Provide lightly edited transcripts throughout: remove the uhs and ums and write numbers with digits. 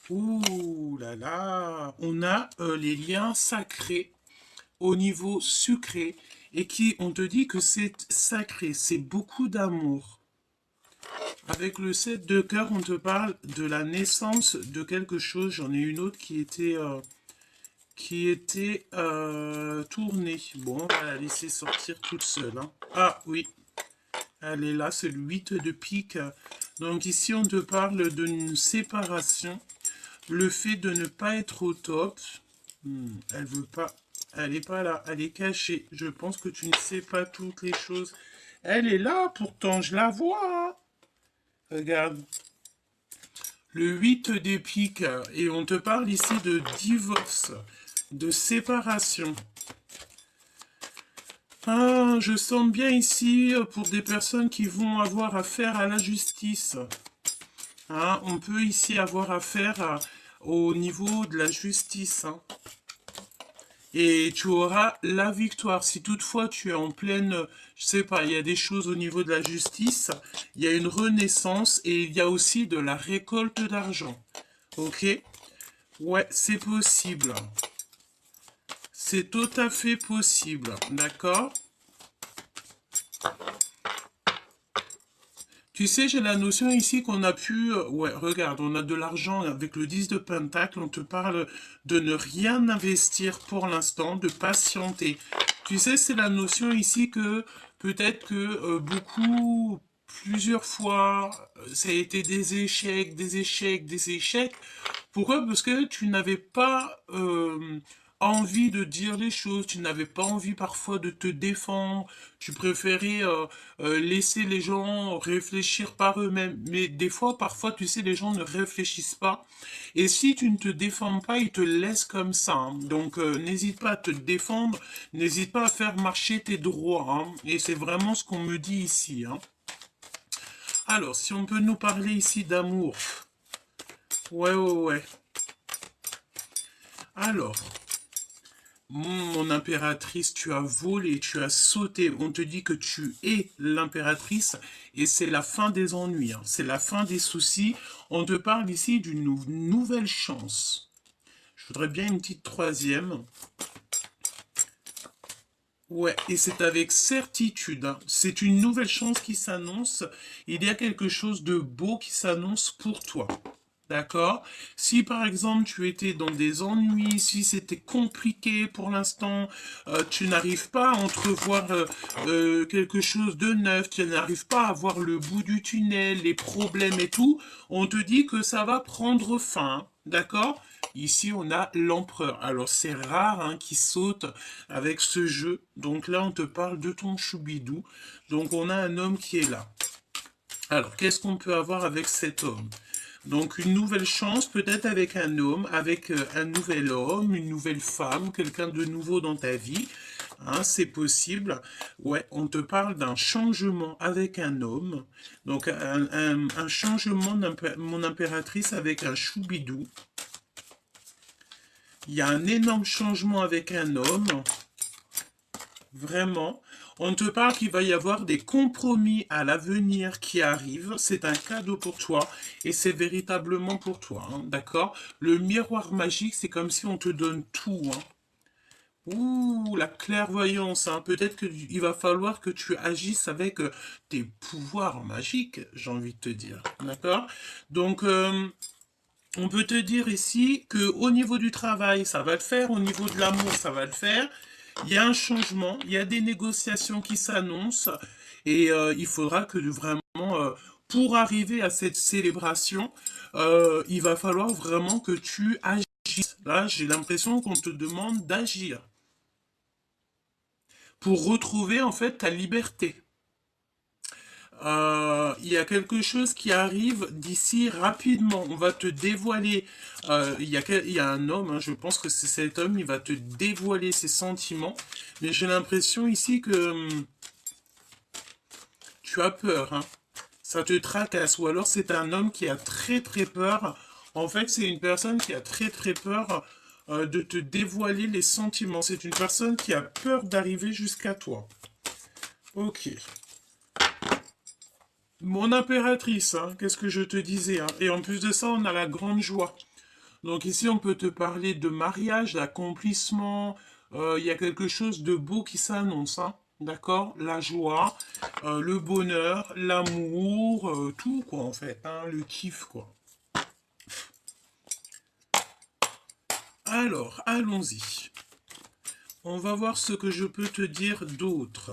Ouh là là, on a les liens sacrés au niveau sucré et qui, on te dit que c'est sacré, c'est beaucoup d'amour. Avec le 7 de cœur, on te parle de la naissance de quelque chose. J'en ai une autre qui était tournée. Bon, on va la laisser sortir toute seule, hein. Ah oui, elle est là, c'est le 8 de pique. Donc ici, on te parle d'une séparation. Le fait de ne pas être au top. Elle veut pas. Elle est pas là, elle est cachée. Je pense que tu ne sais pas toutes les choses. Elle est là, pourtant, je la vois. Regarde. Le 8 des piques. Et on te parle ici de divorce, de séparation. Ah, je sens bien ici pour des personnes qui vont avoir affaire à la justice. Hein, on peut ici avoir affaire au niveau de la justice, hein. Et tu auras la victoire. Si toutefois tu es en pleine, je sais pas, il y a des choses au niveau de la justice, il y a une renaissance et il y a aussi de la récolte d'argent. Ok? Ouais, c'est possible. C'est tout à fait possible. D'accord? Tu sais, j'ai la notion ici qu'on a pu... Ouais, regarde, on a de l'argent avec le 10 de Pentacle. On te parle de ne rien investir pour l'instant, de patienter. Tu sais, c'est la notion ici que peut-être que beaucoup, plusieurs fois, ça a été des échecs, des échecs, des échecs. Pourquoi? Parce que tu n'avais pas envie de dire les choses, tu n'avais pas envie parfois de te défendre, tu préférais laisser les gens réfléchir par eux-mêmes. Mais des fois, parfois, tu sais, les gens ne réfléchissent pas. Et si tu ne te défends pas, ils te laissent comme ça, hein. Donc, n'hésite pas à te défendre, n'hésite pas à faire marcher tes droits, hein. Et c'est vraiment ce qu'on me dit ici, hein. Alors, si on peut nous parler ici d'amour. Ouais, ouais, ouais. Alors, mon impératrice, tu as volé, tu as sauté. On te dit que tu es l'impératrice et c'est la fin des ennuis, hein. C'est la fin des soucis. On te parle ici d'une nouvelle chance. Je voudrais bien une petite troisième. Ouais, et c'est avec certitude, hein. C'est une nouvelle chance qui s'annonce. Il y a quelque chose de beau qui s'annonce pour toi. D'accord? Si par exemple tu étais dans des ennuis, si c'était compliqué pour l'instant, tu n'arrives pas à entrevoir quelque chose de neuf, tu n'arrives pas à voir le bout du tunnel, les problèmes et tout, on te dit que ça va prendre fin. D'accord? Ici, on a l'empereur. Alors, c'est rare hein, qui saute avec ce jeu. Donc là, on te parle de ton choubidou. Donc, on a un homme qui est là. Alors, qu'est-ce qu'on peut avoir avec cet homme? Donc une nouvelle chance, peut-être avec un homme, avec un nouvel homme, une nouvelle femme, quelqu'un de nouveau dans ta vie. Hein, c'est possible. Ouais, on te parle d'un changement avec un homme. Donc un changement de mon impératrice avec un choubidou. Il y a un énorme changement avec un homme. Vraiment. On te parle qu'il va y avoir des compromis à l'avenir qui arrivent. C'est un cadeau pour toi et c'est véritablement pour toi, hein, d'accord? Le miroir magique, c'est comme si on te donne tout, hein. Ouh, la clairvoyance, hein. Peut-être qu'il va falloir que tu agisses avec tes pouvoirs magiques, j'ai envie de te dire, d'accord? Donc, on peut te dire ici que au niveau du travail, ça va le faire, au niveau de l'amour, ça va le faire. Il y a un changement, il y a des négociations qui s'annoncent et il faudra que vraiment, pour arriver à cette célébration, il va falloir vraiment que tu agisses. Là, j'ai l'impression qu'on te demande d'agir pour retrouver en fait ta liberté. Il y a quelque chose qui arrive d'ici rapidement. On va te dévoiler. Il y a un homme, hein, je pense que c'est cet homme, il va te dévoiler ses sentiments. Mais j'ai l'impression ici que tu as peur, hein. Ça te tracasse. Ou alors c'est un homme qui a très très peur. En fait, c'est une personne qui a très très peur de te dévoiler les sentiments. C'est une personne qui a peur d'arriver jusqu'à toi. Ok. Mon impératrice, hein, qu'est-ce que je te disais, hein. Et en plus de ça, on a la grande joie. Donc ici, on peut te parler de mariage, d'accomplissement. Il y a quelque chose de beau qui s'annonce, hein. D'accord? La joie, le bonheur, l'amour, tout quoi en fait, hein, le kiff quoi. Alors, allons-y. On va voir ce que je peux te dire d'autre.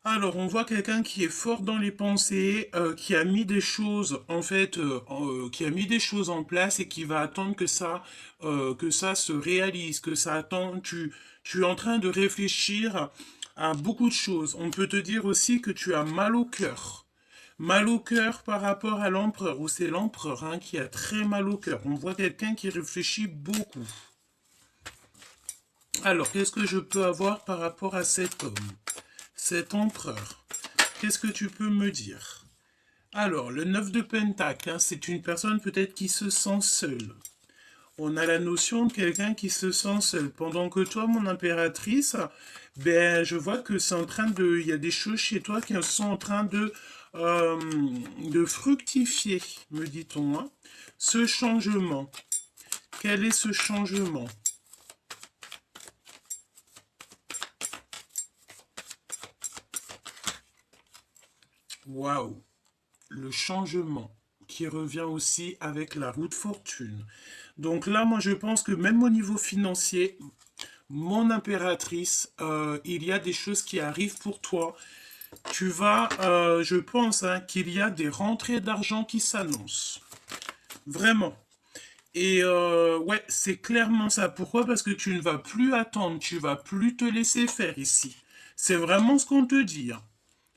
Alors, on voit quelqu'un qui est fort dans les pensées, qui a mis des choses, en fait, qui a mis des choses en place et qui va attendre que ça se réalise, que ça attend. Tu es en train de réfléchir à beaucoup de choses. On peut te dire aussi que tu as mal au cœur. Mal au cœur par rapport à l'empereur, ou c'est l'empereur hein, qui a très mal au cœur. On voit quelqu'un qui réfléchit beaucoup. Alors, qu'est-ce que je peux avoir par rapport à cet homme? Cet empereur, qu'est-ce que tu peux me dire? Alors, le 9 de Pentacle, hein, c'est une personne peut-être qui se sent seule. On a la notion de quelqu'un qui se sent seul. Pendant que toi, mon impératrice, ben, je vois que c'est en train de... Il y a des choses chez toi qui sont en train euh, de fructifier, me dit-on. Hein. Ce changement, quel est ce changement? Waouh! Le changement qui revient aussi avec la roue de fortune. Donc là, moi, je pense que même au niveau financier, mon impératrice, il y a des choses qui arrivent pour toi. Tu vas, je pense, hein, qu'il y a des rentrées d'argent qui s'annoncent. Vraiment. Et ouais, c'est clairement ça. Pourquoi? Parce que tu ne vas plus attendre, tu vas plus te laisser faire ici. C'est vraiment ce qu'on te dit. Hein.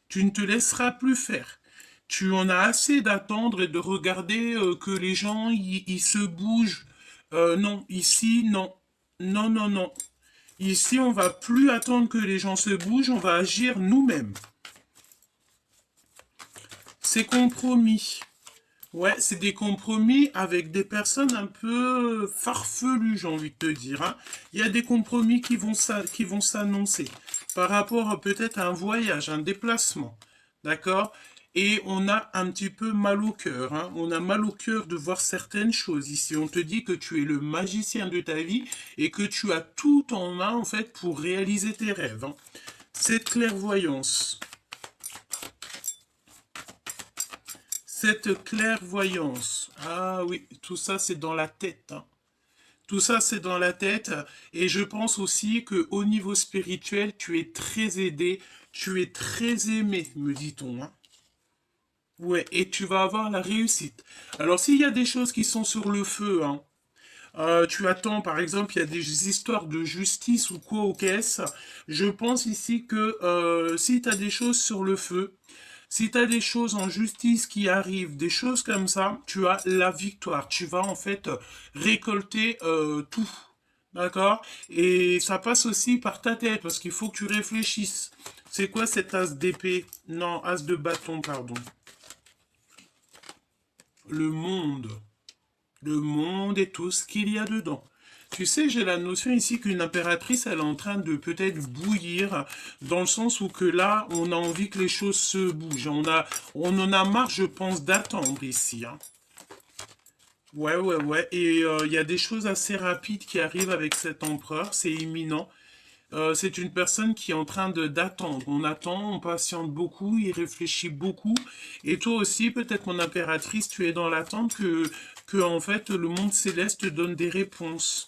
Tu ne te laisseras plus faire. Tu en as assez d'attendre et de regarder que les gens ils se bougent. Non, ici, non. Non, non, non. Ici, on va plus attendre que les gens se bougent, on va agir nous-mêmes. C'est compromis. Ouais, c'est des compromis avec des personnes un peu farfelues, j'ai envie de te dire. Hein. Il y a des compromis qui vont s'annoncer par rapport peut-être à un voyage, un déplacement. D'accord? Et on a un petit peu mal au cœur. Hein. On a mal au cœur de voir certaines choses ici. On te dit que tu es le magicien de ta vie et que tu as tout en main, en fait, pour réaliser tes rêves. Hein. Cette clairvoyance. Cette clairvoyance. Ah oui, tout ça c'est dans la tête. Hein. Tout ça c'est dans la tête. Et je pense aussi que au niveau spirituel, tu es très aidé, tu es très aimé, me dit-on. Hein. Ouais, et tu vas avoir la réussite. Alors s'il y a des choses qui sont sur le feu, hein, tu attends, par exemple, il y a des histoires de justice ou quoi aux caisses. Je pense ici que si tu as des choses sur le feu, si tu as des choses en justice qui arrivent, des choses comme ça, tu as la victoire. Tu vas en fait récolter tout. D'accord? Et ça passe aussi par ta tête, parce qu'il faut que tu réfléchisses. C'est quoi cet as d'épée? Non, as de bâton, pardon. Le monde. Le monde et tout ce qu'il y a dedans. Tu sais, j'ai la notion ici qu'une impératrice, elle est en train de peut-être bouillir, dans le sens où que là, on a envie que les choses se bougent. On en a marre, je pense, d'attendre ici. Hein. Ouais, ouais, ouais. Et il y a des choses assez rapides qui arrivent avec cet empereur, c'est imminent. C'est une personne qui est en train de d'attendre. On attend, on patiente beaucoup, il réfléchit beaucoup. Et toi aussi, peut-être mon impératrice, tu es dans l'attente que en fait le monde céleste te donne des réponses.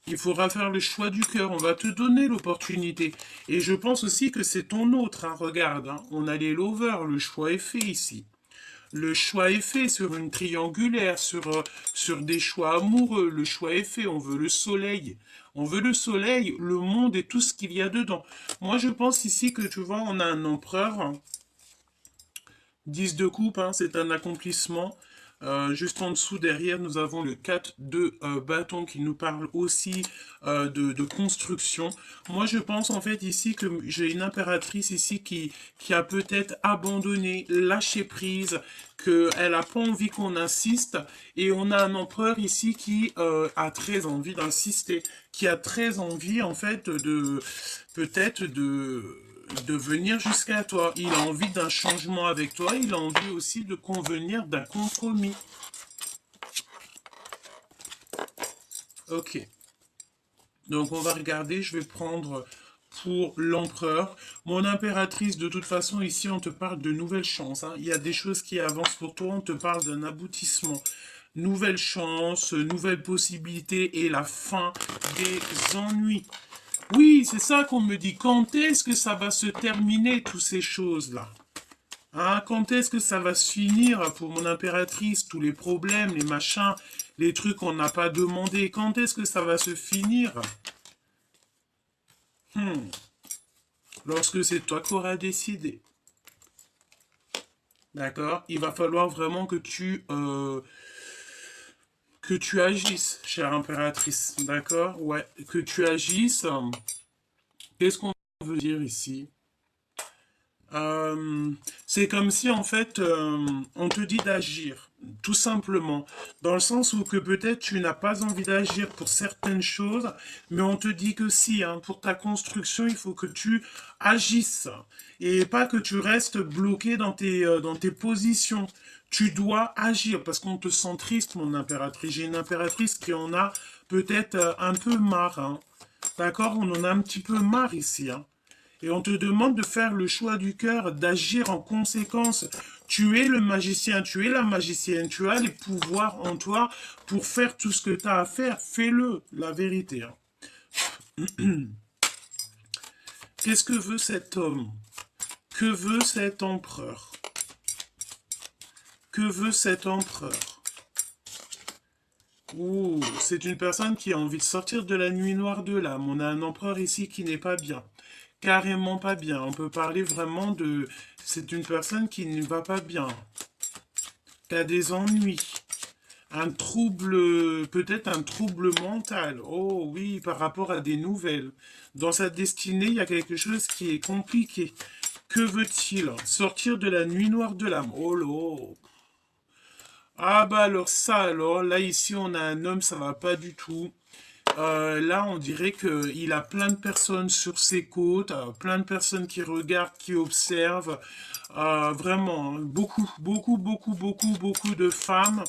Il faudra faire le choix du cœur. On va te donner l'opportunité. Et je pense aussi que c'est ton autre. Hein. Regarde, hein. On a les lovers. Le choix est fait ici. Le choix est fait sur une triangulaire, sur des choix amoureux. Le choix est fait. On veut le soleil. On veut le soleil, le monde et tout ce qu'il y a dedans. Moi, je pense ici que tu vois, on a un empereur. 10 de coupe, hein, c'est un accomplissement. Juste en dessous, derrière, nous avons le 4 de bâton qui nous parle aussi de construction. Moi, je pense en fait ici que j'ai une impératrice ici qui a peut-être abandonné, lâché prise, qu'elle n'a pas envie qu'on insiste. Et on a un empereur ici qui a très envie d'insister, qui a très envie en fait de peut-être de venir jusqu'à toi. Il a envie d'un changement avec toi, il a envie aussi de convenir d'un compromis. Ok. Donc on va regarder, je vais prendre pour l'empereur. Mon impératrice, de toute façon, ici on te parle de nouvelles chances, hein. Il y a des choses qui avancent pour toi, on te parle d'un aboutissement. Nouvelles chances, nouvelles possibilités et la fin des ennuis. Oui, c'est ça qu'on me dit. Quand est-ce que ça va se terminer, toutes ces choses-là? Hein, quand est-ce que ça va se finir pour mon impératrice? Tous les problèmes, les machins, les trucs qu'on n'a pas demandé. Quand est-ce que ça va se finir? Lorsque c'est toi qui auras décidé. D'accord? Il va falloir vraiment que tu agisses, chère impératrice. D'accord? Ouais, que tu agisses. Qu'est-ce qu'on veut dire ici? Euh, c'est comme si en fait on te dit d'agir, tout simplement, dans le sens où que peut-être tu n'as pas envie d'agir pour certaines choses, mais on te dit que si, hein, pour ta construction, il faut que tu agisses et pas que tu restes bloqué dans tes positions. Tu dois agir parce qu'on te sent triste, mon impératrice. J'ai une impératrice qui en a peut-être un peu marre, hein. D'accord? On en a un petit peu marre ici, hein. Et on te demande de faire le choix du cœur, d'agir en conséquence. Tu es le magicien, tu es la magicienne, tu as les pouvoirs en toi pour faire tout ce que tu as à faire. Fais-le, la vérité, hein. Qu'est-ce que veut cet homme? Que veut cet empereur? Que veut cet empereur? Ouh, c'est une personne qui a envie de sortir de la nuit noire de l'âme. On a un empereur ici qui n'est pas bien. Carrément pas bien. On peut parler vraiment de... C'est une personne qui ne va pas bien, qui a des ennuis, un trouble, peut-être un trouble mental. Oh oui, par rapport à des nouvelles. Dans sa destinée, il y a quelque chose qui est compliqué. Que veut-il? Sortir de la nuit noire de l'âme. Oh là. Ah bah alors ça, alors là ici on a un homme, ça va pas du tout. Là, on dirait qu'il a plein de personnes sur ses côtes, plein de personnes qui regardent, qui observent. Vraiment, hein, beaucoup, beaucoup, beaucoup, beaucoup, beaucoup de femmes.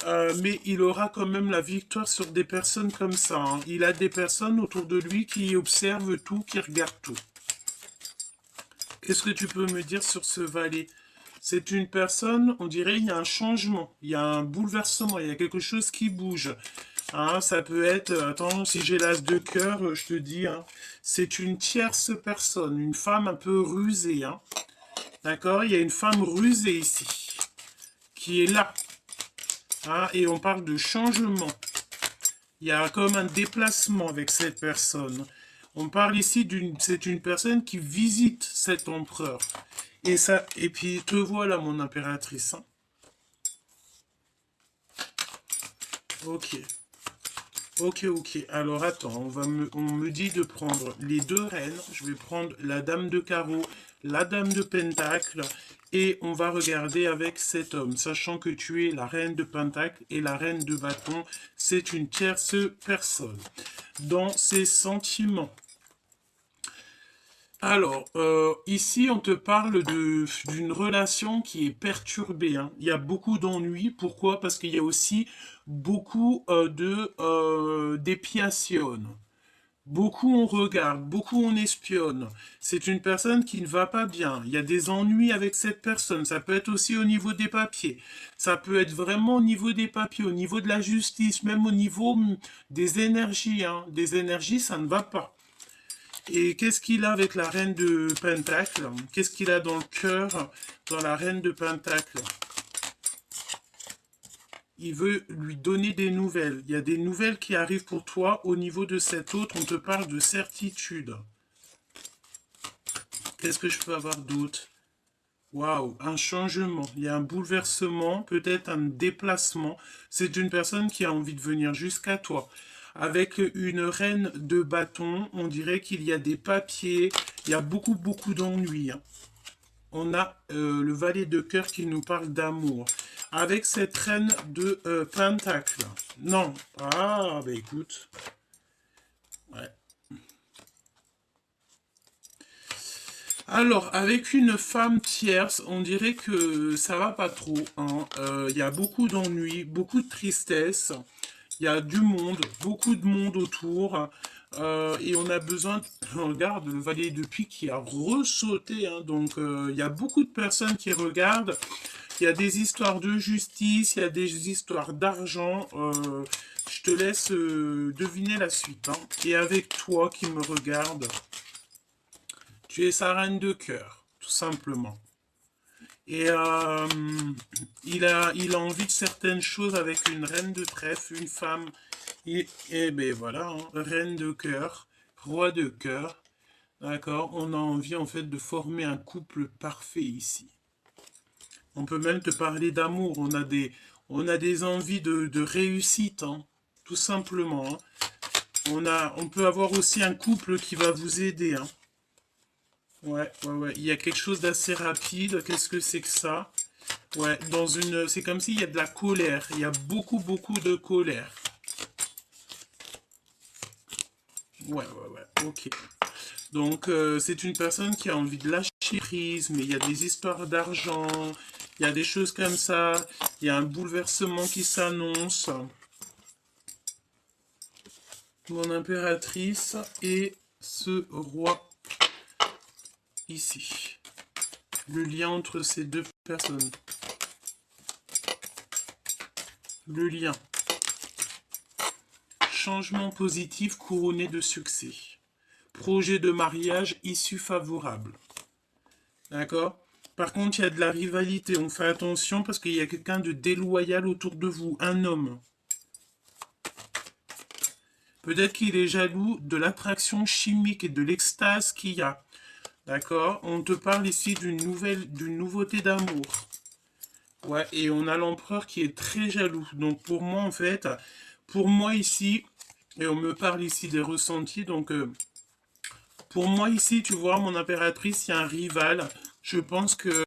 Mais il aura quand même la victoire sur des personnes comme ça, hein. Il a des personnes autour de lui qui observent tout, qui regardent tout. Qu'est-ce que tu peux me dire sur ce valet? C'est une personne, on dirait, il y a un changement, il y a un bouleversement, il y a quelque chose qui bouge. Hein, ça peut être, attends, si j'ai l'as de cœur, je te dis, hein, c'est une tierce personne, une femme un peu rusée. Hein. D'accord? Il y a une femme rusée ici, qui est là. Hein, et on parle de changement. Il y a comme un déplacement avec cette personne. On parle ici c'est une personne qui visite cet empereur. Et ça, et puis te voilà, mon impératrice. Hein. Ok. Ok, ok. Alors attends, on me dit de prendre les deux reines. Je vais prendre la dame de carreau, la dame de pentacle. Et on va regarder avec cet homme. Sachant que tu es la reine de pentacle et la reine de bâton. C'est une tierce personne. Dans ses sentiments. Alors, ici, on te parle d'une relation qui est perturbée, hein. Il y a beaucoup d'ennuis. Pourquoi? Parce qu'il y a aussi beaucoup d'épiation. Beaucoup on regarde, beaucoup on espionne. C'est une personne qui ne va pas bien. Il y a des ennuis avec cette personne. Ça peut être aussi au niveau des papiers. Ça peut être vraiment au niveau des papiers, au niveau de la justice, même au niveau des énergies, hein. Des énergies, ça ne va pas. Et qu'est-ce qu'il a avec la reine de Pentacle? Qu'est-ce qu'il a dans le cœur, dans la reine de Pentacle? Il veut lui donner des nouvelles. Il y a des nouvelles qui arrivent pour toi. Au niveau de cet autre, on te parle de certitude. Qu'est-ce que je peux avoir d'autre? Waouh, un changement, il y a un bouleversement, peut-être un déplacement. C'est une personne qui a envie de venir jusqu'à toi. Avec une reine de bâton, on dirait qu'il y a des papiers, il y a beaucoup, beaucoup d'ennuis, hein. On a le valet de cœur qui nous parle d'amour. Avec cette reine de pentacle. Non. Ah, bah écoute. Ouais. Alors, avec une femme tierce, on dirait que ça va pas trop, hein. Il y a beaucoup d'ennuis, beaucoup de tristesse. Il y a du monde, beaucoup de monde autour. Et on a besoin, regarde, le valet de pique qui a ressauté, hein. Donc, il y a beaucoup de personnes qui regardent. Il y a des histoires de justice, il y a des histoires d'argent. Je te laisse deviner la suite, hein. Et avec toi qui me regarde, tu es sa reine de cœur, tout simplement. Et il a envie de certaines choses avec une reine de trèfle, une femme. Et ben voilà, hein, reine de cœur, roi de cœur. D'accord, on a envie en fait de former un couple parfait ici. On peut même te parler d'amour. On a des envies de réussite, hein, tout simplement, hein. On peut avoir aussi un couple qui va vous aider, hein. Ouais, ouais, ouais. Il y a quelque chose d'assez rapide. Qu'est-ce que c'est que ça? Ouais, c'est comme s'il y a de la colère. Il y a beaucoup, beaucoup de colère. Ouais, ouais, ouais. Ok. Donc, c'est une personne qui a envie de lâcher prise, mais il y a des histoires d'argent, il y a des choses comme ça, il y a un bouleversement qui s'annonce. Mon impératrice et ce roi ici. Le lien entre ces deux personnes. Le lien. Changement positif couronné de succès. Projet de mariage issue favorable. D'accord? Par contre, il y a de la rivalité. On fait attention parce qu'il y a quelqu'un de déloyal autour de vous. Un homme. Peut-être qu'il est jaloux de l'attraction chimique et de l'extase qu'il y a. D'accord? On te parle ici d'une nouveauté d'amour. Ouais, et on a l'empereur qui est très jaloux. Donc pour moi, en fait, pour moi ici, et on me parle ici des ressentis, donc pour moi ici, tu vois, mon impératrice, il y a un rival. Je pense que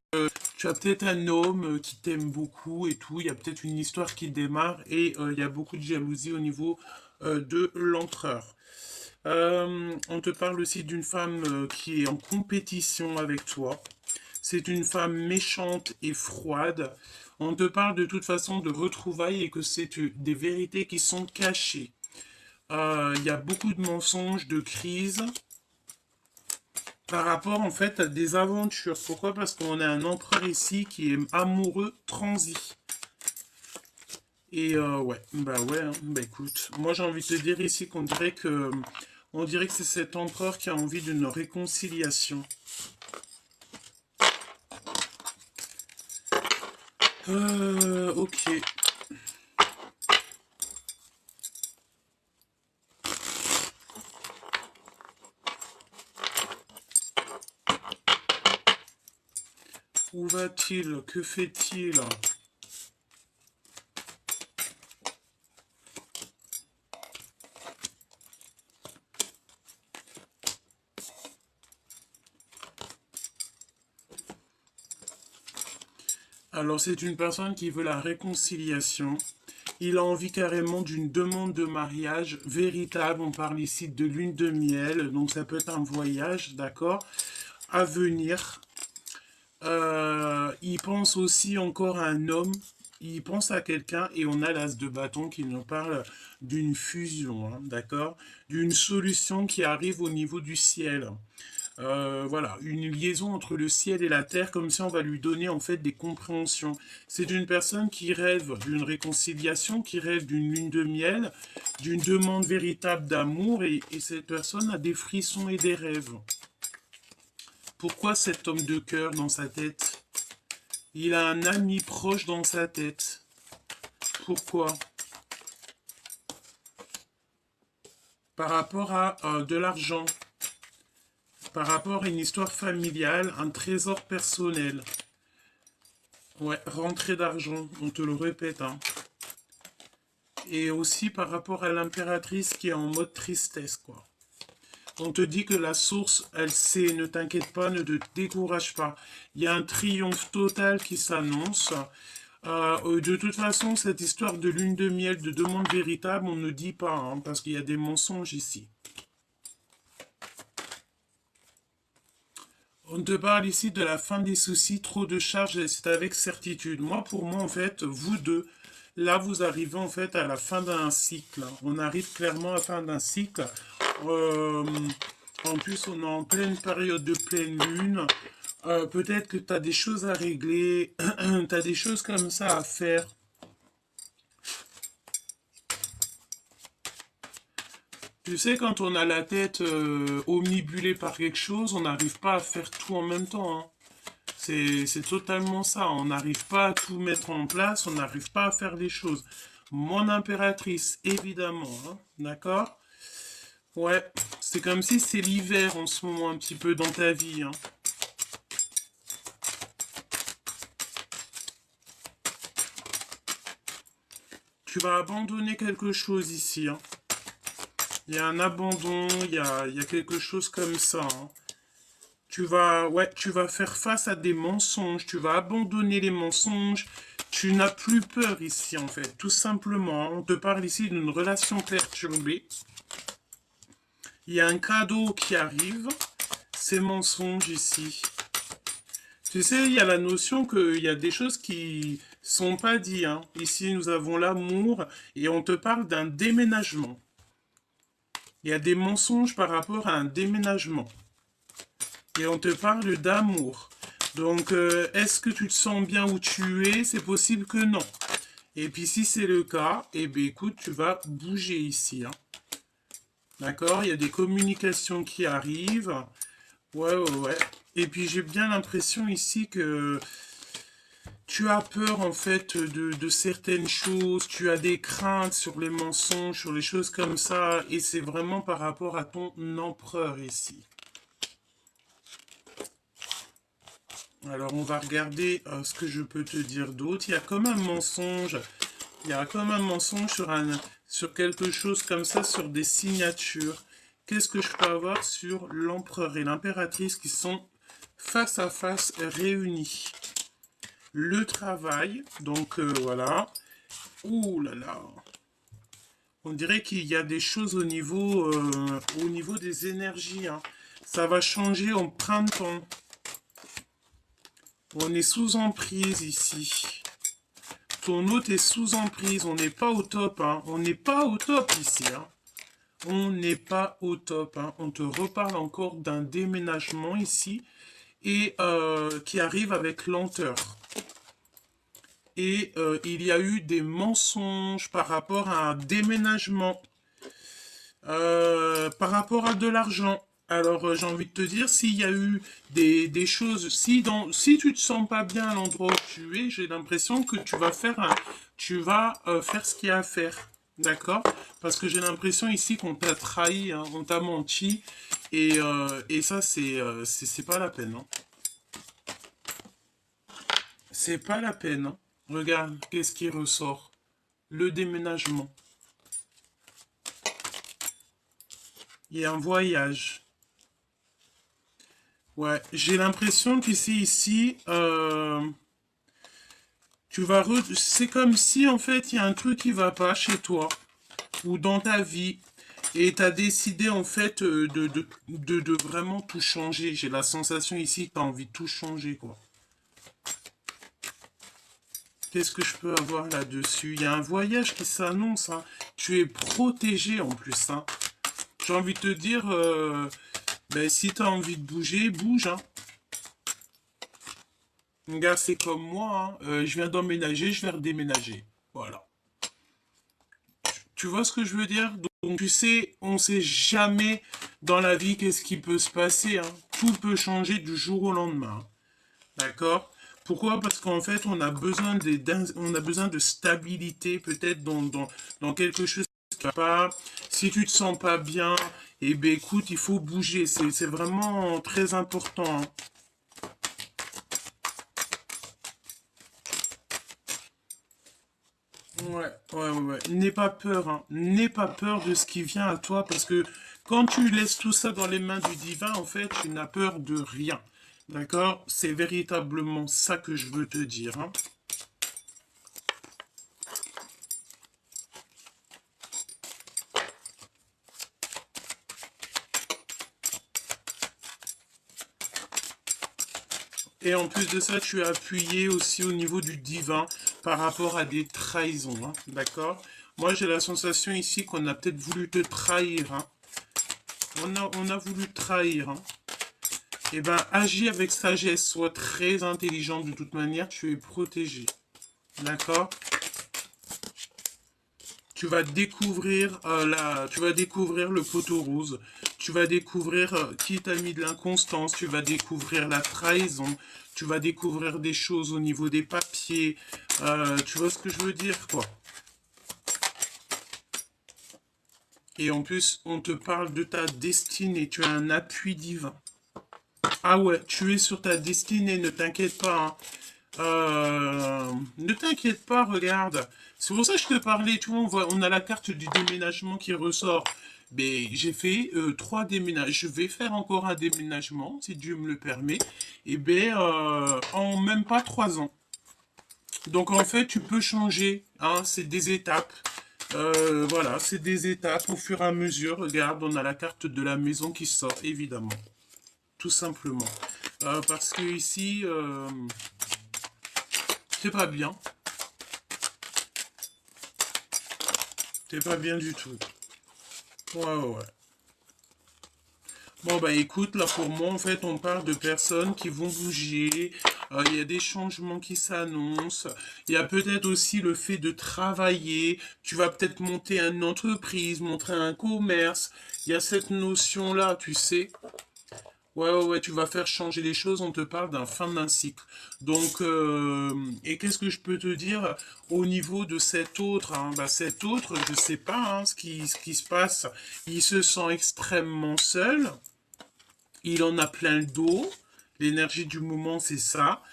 tu as peut-être un homme qui t'aime beaucoup et tout. Il y a peut-être une histoire qui démarre et il y a beaucoup de jalousie au niveau de l'empereur. On te parle aussi d'une femme qui est en compétition avec toi. C'est une femme méchante et froide. On te parle de toute façon de retrouvailles et que c'est des vérités qui sont cachées. Il y a beaucoup de mensonges, de crises par rapport en fait à des aventures. Pourquoi? Parce qu'on a un empereur ici qui est amoureux transi. Et ouais, hein, bah écoute, moi j'ai envie de te dire ici on dirait que c'est cet empereur qui a envie d'une réconciliation. Ok. Où va-t-il? Que fait-il? Alors c'est une personne qui veut la réconciliation. Il a envie carrément d'une demande de mariage véritable. On parle ici de lune de miel, donc ça peut être un voyage, d'accord, à venir. Il pense aussi encore à un homme. Il pense à quelqu'un et on a l'as de bâton qui nous parle d'une fusion, hein, d'accord, d'une solution qui arrive au niveau du ciel. Voilà, une liaison entre le ciel et la terre, comme si on va lui donner en fait des compréhensions. C'est une personne qui rêve d'une réconciliation, qui rêve d'une lune de miel, d'une demande véritable d'amour, et cette personne a des frissons et des rêves. Pourquoi cet homme de cœur dans sa tête? Il a un ami proche dans sa tête. Pourquoi? Par rapport à de l'argent, par rapport à une histoire familiale, un trésor personnel. Ouais, rentrée d'argent, on te le répète, hein. Et aussi par rapport à l'impératrice qui est en mode tristesse, quoi. On te dit que la source, elle sait, ne t'inquiète pas, ne te décourage pas. Il y a un triomphe total qui s'annonce. De toute façon, cette histoire de lune de miel, de demande véritable, on ne dit pas, hein, parce qu'il y a des mensonges ici. On te parle ici de la fin des soucis, trop de charges, et c'est avec certitude. Moi, pour moi, en fait, vous deux, là, vous arrivez en fait à la fin d'un cycle. On arrive clairement à la fin d'un cycle. Euh, En plus, on est en pleine période de pleine lune. Peut-être que tu as des choses à régler, tu as des choses comme ça à faire. Tu sais, quand on a la tête omnibulée par quelque chose, on n'arrive pas à faire tout en même temps, hein. C'est totalement ça. On n'arrive pas à tout mettre en place, on n'arrive pas à faire les choses. Mon impératrice, évidemment, hein, d'accord? Ouais, c'est comme si c'est l'hiver en ce moment un petit peu dans ta vie, hein. Tu vas abandonner quelque chose ici, hein. Il y a un abandon, il y a quelque chose comme ça, hein. Ouais, tu vas faire face à des mensonges, tu vas abandonner les mensonges, tu n'as plus peur ici en fait, tout simplement. On te parle ici d'une relation perturbée. Il y a un cadeau qui arrive, ces mensonges ici. Tu sais, il y a la notion qu'il y a des choses qui sont pas dites, hein. Ici, nous avons l'amour et on te parle d'un déménagement. Il y a des mensonges par rapport à un déménagement. Et on te parle d'amour. Donc, est-ce que tu te sens bien où tu es? C'est possible que non. Et puis, si c'est le cas, eh bien, écoute, tu vas bouger ici, hein. D'accord? Il y a des communications qui arrivent. Ouais, ouais, ouais. Et puis, j'ai bien l'impression ici que tu as peur, en fait, de certaines choses. Tu as des craintes sur les mensonges, sur les choses comme ça. Et c'est vraiment par rapport à ton empereur ici. Alors, on va regarder ce que je peux te dire d'autre. Il y a comme un mensonge. Il y a comme un mensonge sur quelque chose comme ça, sur des signatures. Qu'est-ce que je peux avoir sur l'empereur et l'impératrice qui sont face à face réunis? Le travail, donc voilà. Ouh là là. On dirait qu'il y a des choses au niveau des énergies, hein. Ça va changer en printemps. On est sous emprise ici. Ton hôte est sous emprise. On n'est pas au top, hein. On n'est pas au top ici, hein. On n'est pas au top, hein. On te reparle encore d'un déménagement ici et qui arrive avec lenteur. Et il y a eu des mensonges par rapport à un déménagement, par rapport à de l'argent. Alors, j'ai envie de te dire, s'il y a eu des choses, si tu te sens pas bien à l'endroit où tu es, j'ai l'impression que tu vas faire ce qu'il y a à faire. D'accord? Parce que j'ai l'impression ici qu'on t'a trahi, hein, on t'a menti, et ça, c'est pas la peine, hein. C'est pas la peine, hein. Regarde, qu'est-ce qui ressort? Le déménagement. Il y a un voyage. Ouais, j'ai l'impression ici, c'est comme si en fait il y a un truc qui va pas chez toi ou dans ta vie et tu as décidé en fait de vraiment tout changer. J'ai la sensation ici que tu as envie de tout changer, quoi. Qu'est-ce que je peux avoir là-dessus? Il y a un voyage qui s'annonce, hein. Tu es protégé en plus, hein. J'ai envie de te dire, ben, si tu as envie de bouger, bouge, hein. Regarde, c'est comme moi, hein. Je viens d'emménager, je vais redéménager. Voilà. Tu vois ce que je veux dire? Donc, tu sais, on sait jamais dans la vie qu'est-ce qui peut se passer, hein. Tout peut changer du jour au lendemain, hein. D'accord? Pourquoi? Parce qu'en fait, on a besoin de stabilité, peut-être dans quelque chose qui va pas. Si tu te sens pas bien, eh ben écoute, il faut bouger. C'est vraiment très important, hein. Ouais. N'aie pas peur, hein. N'aie pas peur de ce qui vient à toi, parce que quand tu laisses tout ça dans les mains du divin, en fait, tu n'as peur de rien. D'accord? C'est véritablement ça que je veux te dire, hein. Et en plus de ça, tu es appuyé aussi au niveau du divin par rapport à des trahisons, hein. D'accord? Moi, j'ai la sensation ici qu'on a peut-être voulu te trahir, hein. On a voulu te trahir, hein. Eh ben, agis avec sagesse, sois très intelligent de toute manière, tu es protégé. D'accord? Tu vas découvrir le poteau rose. Tu vas découvrir qui t'a mis de l'inconstance. Tu vas découvrir la trahison. Tu vas découvrir des choses au niveau des papiers. Tu vois ce que je veux dire, quoi. Et en plus, on te parle de ta destinée. Tu as un appui divin. Ah ouais, tu es sur ta destinée, ne t'inquiète pas, hein. Ne t'inquiète pas, regarde. C'est pour ça que je te parlais, tu vois, on a la carte du déménagement qui ressort. Mais j'ai fait 3 déménagements. Je vais faire encore un déménagement, si Dieu me le permet. Et ben, en même pas 3 ans. Donc en fait, tu peux changer, hein, c'est des étapes. Voilà, c'est des étapes au fur et à mesure. Regarde, on a la carte de la maison qui sort, évidemment. Tout simplement. Parce que ici, c'est pas bien. C'est pas bien du tout. Ouais. Bon, bah écoute, là pour moi, en fait, on parle de personnes qui vont bouger. Il y a des changements qui s'annoncent. Il y a peut-être aussi le fait de travailler. Tu vas peut-être monter une entreprise, montrer un commerce. Il y a cette notion-là, tu sais. Ouais, tu vas faire changer les choses, on te parle d'un fin d'un cycle. Donc, et qu'est-ce que je peux te dire au niveau de cet autre, hein? Bah, cet autre, je sais pas, hein, ce qui se passe. Il se sent extrêmement seul, il en a plein le dos, l'énergie du moment, c'est ça.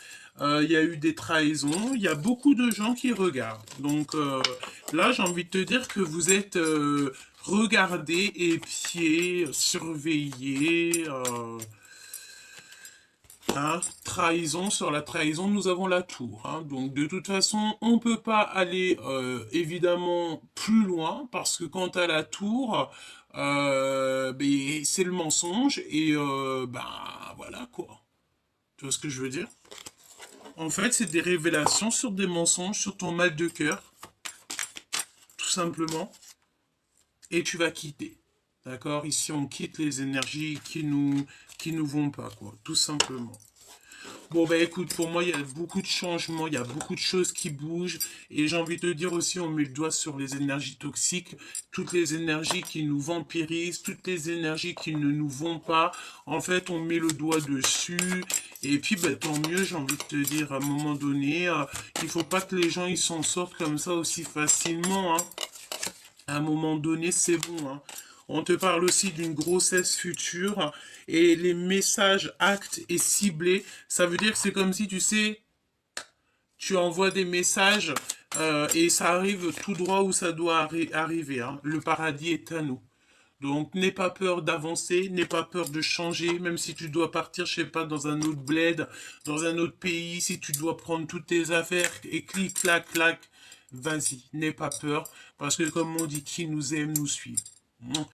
Il y a eu des trahisons, il y a beaucoup de gens qui regardent. Donc là, j'ai envie de te dire que vous êtes regardés, épiés, surveillés. Hein, trahison, sur la trahison, nous avons la tour, hein. Donc de toute façon, on ne peut pas aller évidemment plus loin parce que quant à la tour, ben, c'est le mensonge et ben voilà quoi. Tu vois ce que je veux dire? En fait, c'est des révélations sur des mensonges, sur ton mal de cœur, tout simplement, et tu vas quitter. D'accord? Ici, on quitte les énergies qui nous vont pas, quoi, tout simplement. Bon, bah écoute, pour moi, il y a beaucoup de changements, il y a beaucoup de choses qui bougent. Et j'ai envie de te dire aussi, on met le doigt sur les énergies toxiques, toutes les énergies qui nous vampirisent, toutes les énergies qui ne nous vont pas. En fait, on met le doigt dessus. Et puis, bah, tant mieux, j'ai envie de te dire, à un moment donné, il faut pas que les gens ils s'en sortent comme ça aussi facilement, hein. À un moment donné, c'est bon, hein. On te parle aussi d'une grossesse future et les messages actes et ciblés, ça veut dire que c'est comme si, tu sais, tu envoies des messages et ça arrive tout droit où ça doit arriver, hein. Le paradis est à nous. Donc, n'aie pas peur d'avancer, n'aie pas peur de changer, même si tu dois partir, je sais pas, dans un autre bled, dans un autre pays, si tu dois prendre toutes tes affaires et clic, clac, clac, vas-y, n'aie pas peur, parce que comme on dit, qui nous aime, nous suit.